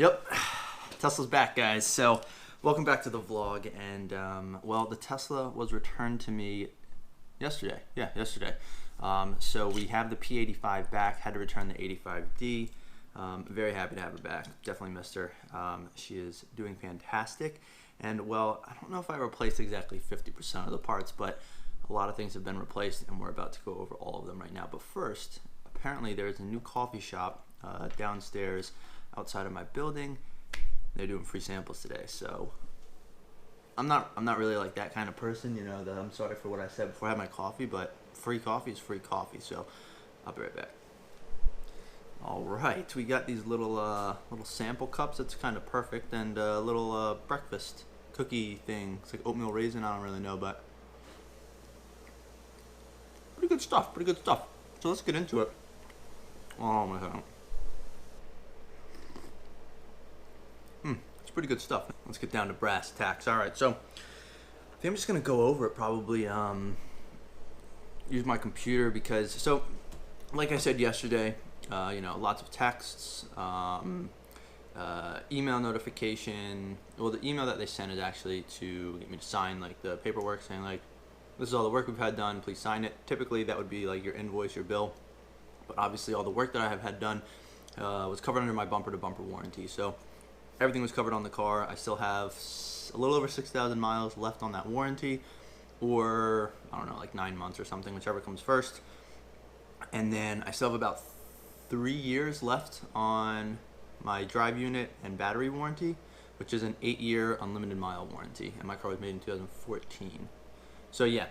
Yep, Tesla's back, guys. So, welcome back to the vlog. And well, the Tesla was returned to me yesterday. Yeah, yesterday. So we have the P85 back. Had to return the 85D. Very happy to have her back. Definitely missed her. She is doing fantastic. And well, I don't know if I replaced exactly 50% of the parts, but a lot of things have been replaced, and we're about to go over all of them right now. But first, apparently there's a new coffee shop downstairs outside of my building. They're doing free samples today, so I'm not really like that kind of person, you know, that I'm sorry for what I said before I had my coffee, but free coffee is free coffee, so I'll be right back. All right, we got these little sample cups. That's kind of perfect, and a little breakfast cookie thing. It's like oatmeal raisin. I don't really know, but pretty good stuff. Pretty good stuff. So let's get into it. Oh my god. It's pretty good stuff. Let's get down to brass tacks. All right, so I think I'm just gonna go over it. Probably use my computer because, so like I said yesterday, you know, lots of texts, email notification. Well, the email that they sent is actually to get me to sign like the paperwork, saying like, this is all the work we've had done, please sign it. Typically that would be like your invoice, your bill, but obviously all the work that I have had done was covered under my bumper-to-bumper warranty. So everything was covered on the car. I still have a little over 6,000 miles left on that warranty, or I don't know, like 9 months or something, whichever comes first. And then I still have about 3 years left on my drive unit and battery warranty, which is an 8-year unlimited mile warranty, and my car was made in 2014. So yeah,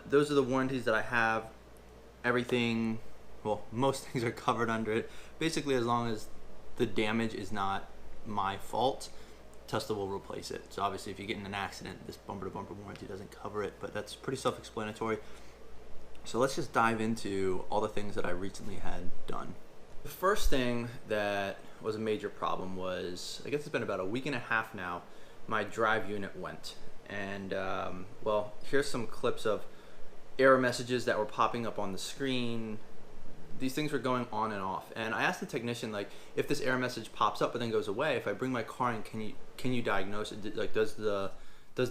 those are the warranties that I have. Everything, well, most things are covered under it. Basically, as long as the damage is not my fault, Tesla will replace it. So obviously if you get in an accident, this bumper-to-bumper warranty doesn't cover it, but that's pretty self-explanatory. So let's just dive into all the things that I recently had done. The first thing that was a major problem was, I guess it's been about a week and a half now, my drive unit went. And well, here's some clips of error messages that were popping up on the screen. These things were going on and off, and I asked the technician, like, if this error message pops up but then goes away, if I bring my car in, can you diagnose it? Like, does the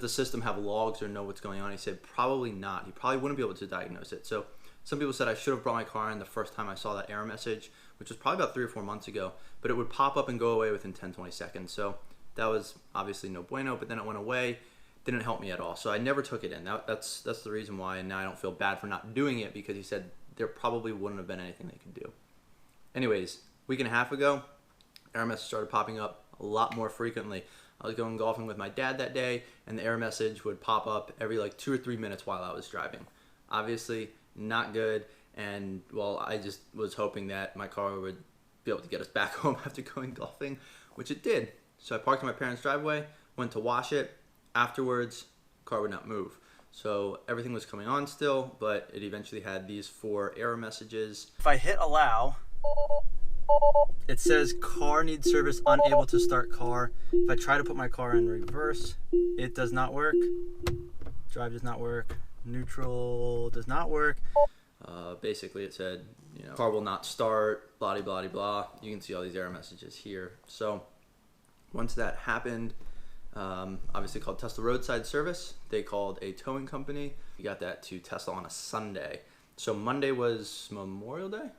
system have logs or know what's going on? He said probably not. He probably wouldn't be able to diagnose it. So some people said I should have brought my car in the first time I saw that error message, which was probably about 3 or 4 months ago, but it would pop up and go away within 10-20 seconds. So that was obviously no bueno, but then it went away. Didn't help me at all. So I never took it in. That's the reason why, and now I don't feel bad for not doing it, because he said there probably wouldn't have been anything they could do. Anyways, week and a half ago, error message started popping up a lot more frequently. I was going golfing with my dad that day, and the error message would pop up every like 2 or 3 minutes while I was driving. Obviously not good, and well, I just was hoping that my car would be able to get us back home after going golfing, which it did. So I parked in my parents' driveway, went to wash it. Afterwards, car would not move. So everything was coming on still, but it eventually had these 4 error messages. If I hit allow, it says car needs service, unable to start car. If I try to put my car in reverse, it does not work. Drive does not work. Neutral does not work. Basically it said, you know, car will not start, blah, blah, blah, blah. You can see all these error messages here. So once that happened, obviously called Tesla Roadside Service. They called a towing company. We got that to Tesla on a Sunday. So Monday was Memorial Day.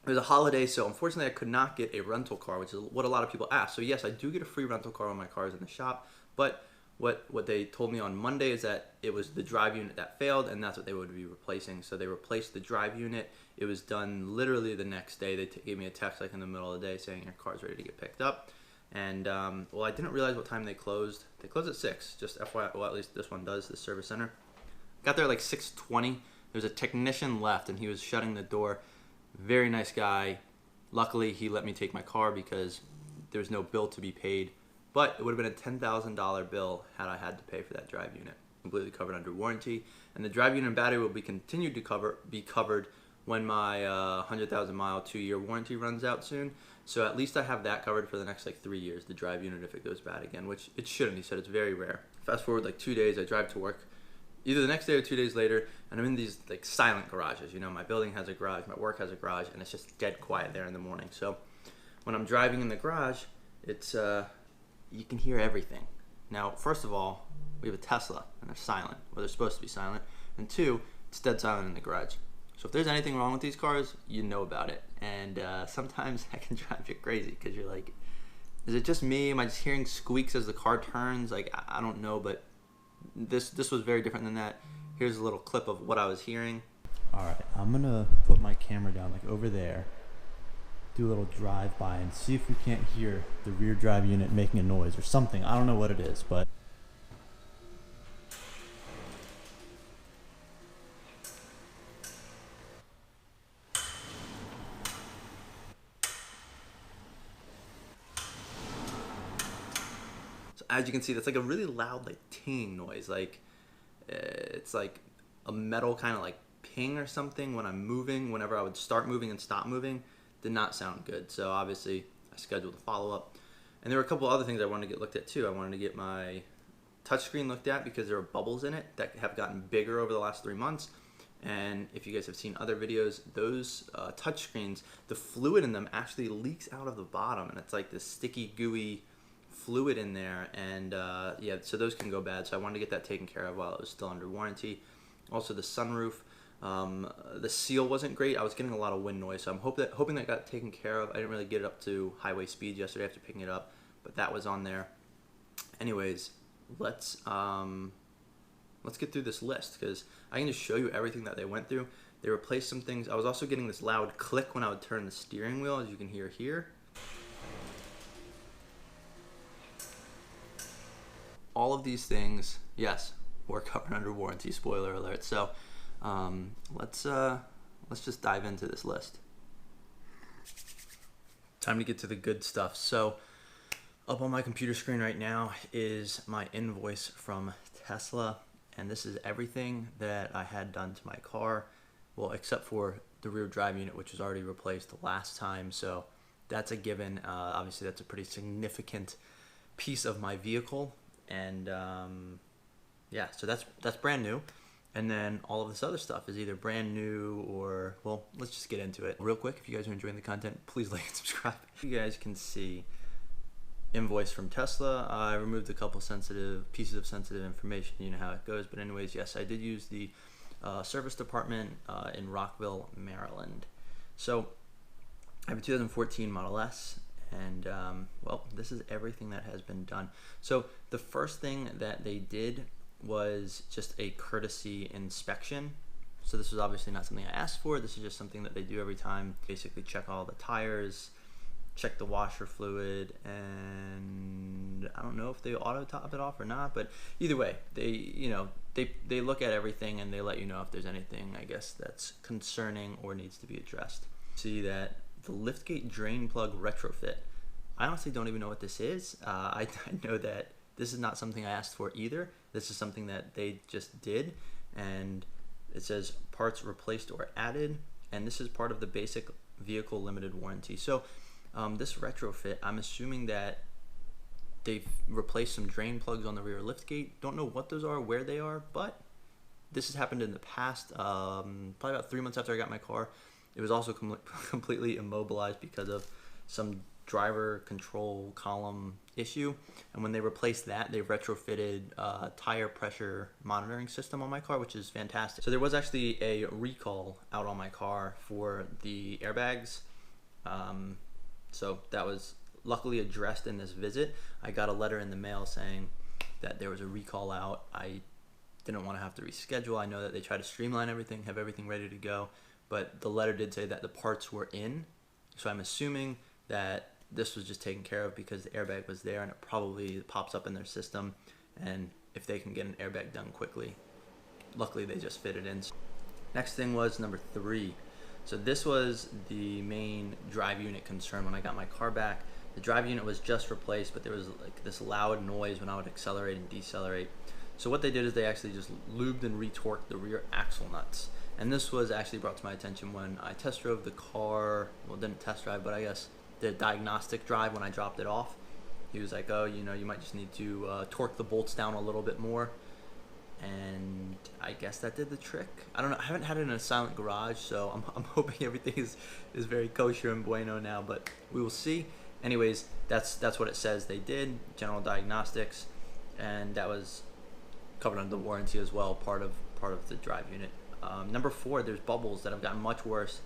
It was a holiday, so unfortunately I could not get a rental car, which is what a lot of people ask. So yes, I do get a free rental car when my car is in the shop, but what they told me on Monday is that it was the drive unit that failed, and that's what they would be replacing. So they replaced the drive unit. It was done literally the next day. They gave me a text like in the middle of the day saying your car's ready to get picked up. And well, I didn't realize what time they closed. They closed at 6, just FYI. Well, at least this one does, the service center. Got there like 6:20. There was a technician left, and he was shutting the door. Very nice guy. Luckily, he let me take my car because there was no bill to be paid. But it would have been a $10,000 bill had I had to pay for that drive unit. Completely covered under warranty. And the drive unit and battery will be continued to be covered when my 100,000 mile 2-year warranty runs out soon. So at least I have that covered for the next like 3 years, the drive unit, if it goes bad again, which it shouldn't. He said it's very rare. Fast forward like 2 days, I drive to work either the next day or 2 days later, and I'm in these like silent garages. You know, my building has a garage, my work has a garage, and it's just dead quiet there in the morning. So when I'm driving in the garage, It's you can hear everything. Now, first of all, we have a Tesla, and they're silent. Well, they're supposed to be silent. And two, it's dead silent in the garage. So if there's anything wrong with these cars, you know about it. And sometimes that can drive you crazy because you're like, is it just me? Am I just hearing squeaks as the car turns? Like, I don't know, but this was very different than that. Here's a little clip of what I was hearing. All right, I'm gonna put my camera down like over there, do a little drive by and see if we can't hear the rear drive unit making a noise or something. I don't know what it is, but So as you can see, that's like a really loud, like tinging noise. Like it's like a metal kind of like ping or something when I'm moving. Whenever I would start moving and stop moving, did not sound good. So obviously, I scheduled a follow-up. And there were a couple other things I wanted to get looked at too. I wanted to get my touchscreen looked at because there are bubbles in it that have gotten bigger over the last 3 months. And if you guys have seen other videos, those touchscreens, the fluid in them actually leaks out of the bottom, and it's like this sticky, gooey fluid in there. And yeah, so those can go bad. So I wanted to get that taken care of while it was still under warranty. Also, the sunroof, the seal wasn't great. I was getting a lot of wind noise, so I'm hoping that got taken care of. I didn't really get it up to highway speed yesterday after picking it up, but that was on there. Anyways, let's get through this list because I can just show you everything that they went through. They replaced some things. I was also getting this loud click when I would turn the steering wheel, as you can hear here. All of these things, yes, were covered under warranty, spoiler alert. So let's just dive into this list. Time to get to the good stuff. So up on my computer screen right now is my invoice from Tesla, and this is everything that I had done to my car, well, except for the rear drive unit, which was already replaced the last time. So that's a given. Obviously, that's a pretty significant piece of my vehicle. And yeah, so that's brand new. And then all of this other stuff is either brand new or, well, let's just get into it real quick. If you guys are enjoying the content, please like and subscribe. You guys can see invoice from Tesla. I removed a couple pieces of sensitive information. You know how it goes. But anyways, yes, I did use the service department in Rockville, Maryland. So I have a 2014 Model S. And well, this is everything that has been done. So the first thing that they did was just a courtesy inspection. So this was obviously not something I asked for. This is just something that they do every time. Basically check all the tires, check the washer fluid, and I don't know if they auto top it off or not, but either way, they look at everything and they let you know if there's anything, I guess, that's concerning or needs to be addressed. See that the liftgate drain plug retrofit. I honestly don't even know what this is. I know that this is not something I asked for either. This is something that they just did, and it says parts replaced or added, and this is part of the basic vehicle limited warranty. So this retrofit, I'm assuming that they've replaced some drain plugs on the rear liftgate. Don't know what those are, where they are, but this has happened in the past, probably about 3 months after I got my car. It was also completely immobilized because of some driver control column issue. And when they replaced that, they retrofitted a tire pressure monitoring system on my car, which is fantastic. So there was actually a recall out on my car for the airbags. So that was luckily addressed in this visit. I got a letter in the mail saying that there was a recall out. I didn't want to have to reschedule. I know that they try to streamline everything, have everything ready to go, but the letter did say that the parts were in. So I'm assuming that this was just taken care of because the airbag was there, and it probably pops up in their system, and if they can get an airbag done quickly, luckily they just fit it in. Next thing was number 3. So this was the main drive unit concern when I got my car back. The drive unit was just replaced, but there was like this loud noise when I would accelerate and decelerate. So what they did is they actually just lubed and retorqued the rear axle nuts. And this was actually brought to my attention when I test drove the car. Well, didn't test drive, but I guess the diagnostic drive when I dropped it off. He was like, oh, you might just need to torque the bolts down a little bit more. And I guess that did the trick. I don't know. I haven't had it in a silent garage, so I'm hoping everything is very kosher and bueno now, but we will see. anyways, that's what it says they did, general diagnostics, and that was covered under the warranty as well, part of the drive unit. Number 4, there's bubbles that have gotten much worse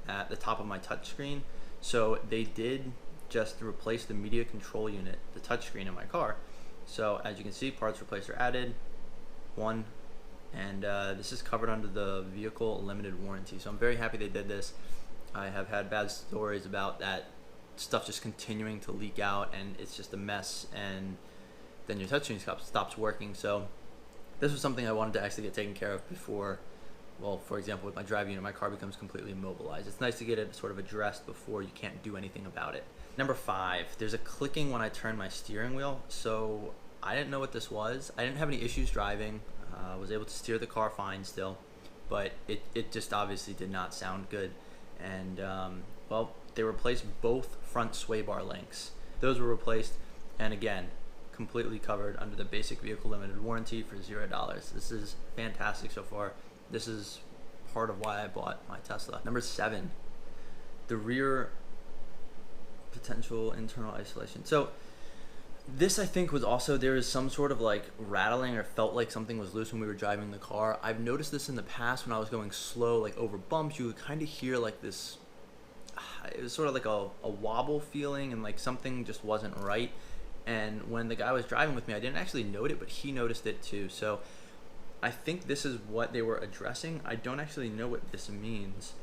at the top of my touchscreen. So they did just replace the media control unit, the touchscreen in my car. So as you can see, parts replaced are added, one, and this is covered under the vehicle limited warranty. So I'm very happy they did this. I have had bad stories about that stuff just continuing to leak out, and it's just a mess, and then your touchscreen stops working. So this was something I wanted to actually get taken care of before, well, for example, with my drive unit, my car becomes completely immobilized. It's nice to get it sort of addressed before you can't do anything about it. Number 5, there's a clicking when I turn my steering wheel. So I didn't know what this was. I didn't have any issues driving. I was able to steer the car fine still, but it just obviously did not sound good. And well, they replaced both front sway bar links. Those were replaced, and again, completely covered under the basic vehicle limited warranty for $0. This is fantastic so far. This is part of why I bought my Tesla. Number 7, the rear potential internal isolation. So this, I think, was also, there is some sort of like rattling, or felt like something was loose when we were driving the car. I've noticed this in the past when I was going slow, like over bumps, you would kind of hear like this, it was sort of like a wobble feeling, and like something just wasn't right. And when the guy was driving with me, I didn't actually note it, but he noticed it too. So I think this is what they were addressing. I don't actually know what this means.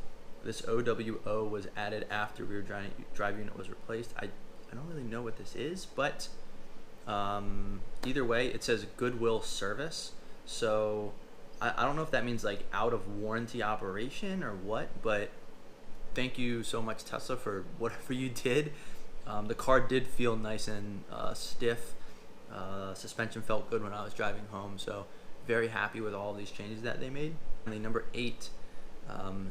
This OWO was added after rear drive unit was replaced. I don't really know what this is, but either way, it says Goodwill Service. So I don't know if that means like out of warranty operation or what, but thank you so much, Tesla, for whatever you did. The car did feel nice and stiff. Suspension felt good when I was driving home, so very happy with all these changes that they made. And number 8,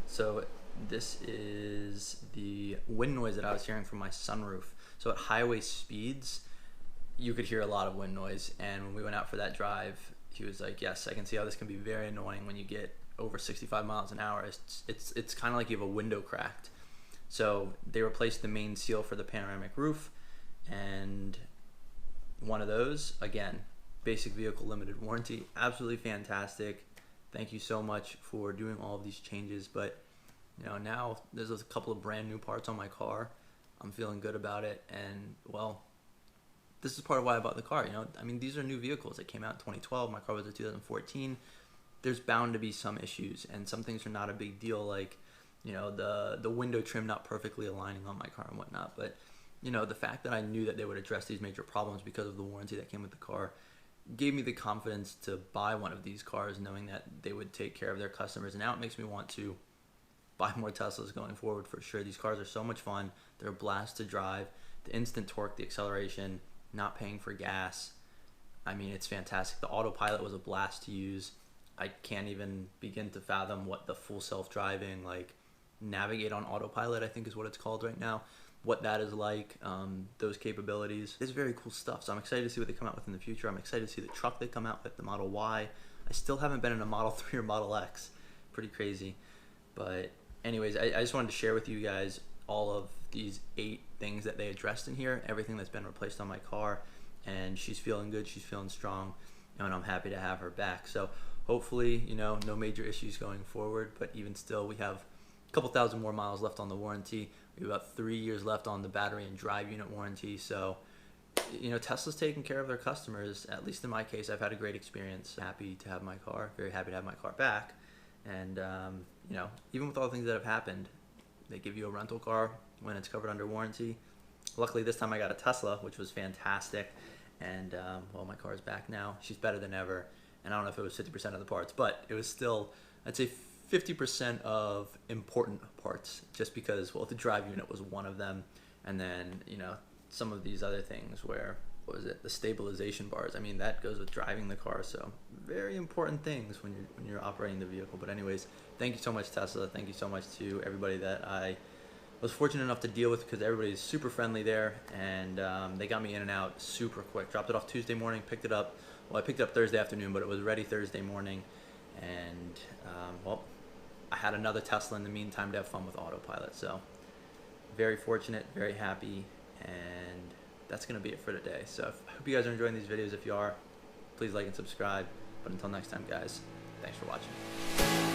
so this is the wind noise that I was hearing from my sunroof. So at highway speeds, you could hear a lot of wind noise, and when we went out for that drive, he was like, yes, I can see how this can be very annoying when you get over 65 miles an hour. It's kind of like you have a window cracked. So they replaced the main seal for the panoramic roof, and one of those, again, basic vehicle limited warranty, absolutely fantastic. Thank you so much for doing all of these changes. But you know, now there's a couple of brand new parts on my car. I'm feeling good about it, and well, this is part of why I bought the car. You know, I mean, these are new vehicles that came out in 2012. My car was a 2014. There's bound to be some issues, and some things are not a big deal, like, you know, the window trim not perfectly aligning on my car and whatnot. But you know, the fact that I knew that they would address these major problems because of the warranty that came with the car gave me the confidence to buy one of these cars, knowing that they would take care of their customers. And now it makes me want to buy more Teslas going forward for sure. These cars are so much fun. They're a blast to drive. The instant torque, the acceleration, not paying for gas. I mean, it's fantastic. The autopilot was a blast to use. I can't even begin to fathom what the full self-driving, like navigate on autopilot, I think is what it's called right now, what that is like, those capabilities. It's very cool stuff. So I'm excited to see what they come out with in the future. I'm excited to see the truck they come out with, the Model Y. I still haven't been in a Model 3 or Model X. Pretty crazy. But anyways, I just wanted to share with you guys all of these 8 things that they addressed in here, everything that's been replaced on my car, and she's feeling good, she's feeling strong, and I'm happy to have her back. So hopefully, you know, no major issues going forward, but even still, we have a couple thousand more miles left on the warranty. We have about 3 years left on the battery and drive unit warranty. So, you know, Tesla's taking care of their customers. At least in my case, I've had a great experience. Happy to have my car, very happy to have my car back. And, you know, even with all the things that have happened, they give you a rental car when it's covered under warranty. Luckily, this time I got a Tesla, which was fantastic. And, well, my car is back now. She's better than ever. And I don't know if it was 50% of the parts, but it was still, I'd say 50% of important parts, just because, well, the drive unit was one of them. And then, you know, some of these other things where, what was it, the stabilization bars. I mean, that goes with driving the car. So very important things when you're operating the vehicle. But anyways, thank you so much, Tesla. Thank you so much to everybody that I was fortunate enough to deal with, because everybody's super friendly there, and they got me in and out super quick. Dropped it off Tuesday morning, picked it up. Well, I picked it up Thursday afternoon, but it was ready Thursday morning. And, well, I had another Tesla in the meantime to have fun with autopilot. So very fortunate, very happy, And that's going to be it for today. So I hope you guys are enjoying these videos. If you are, please like and subscribe. But until next time, guys, thanks for watching.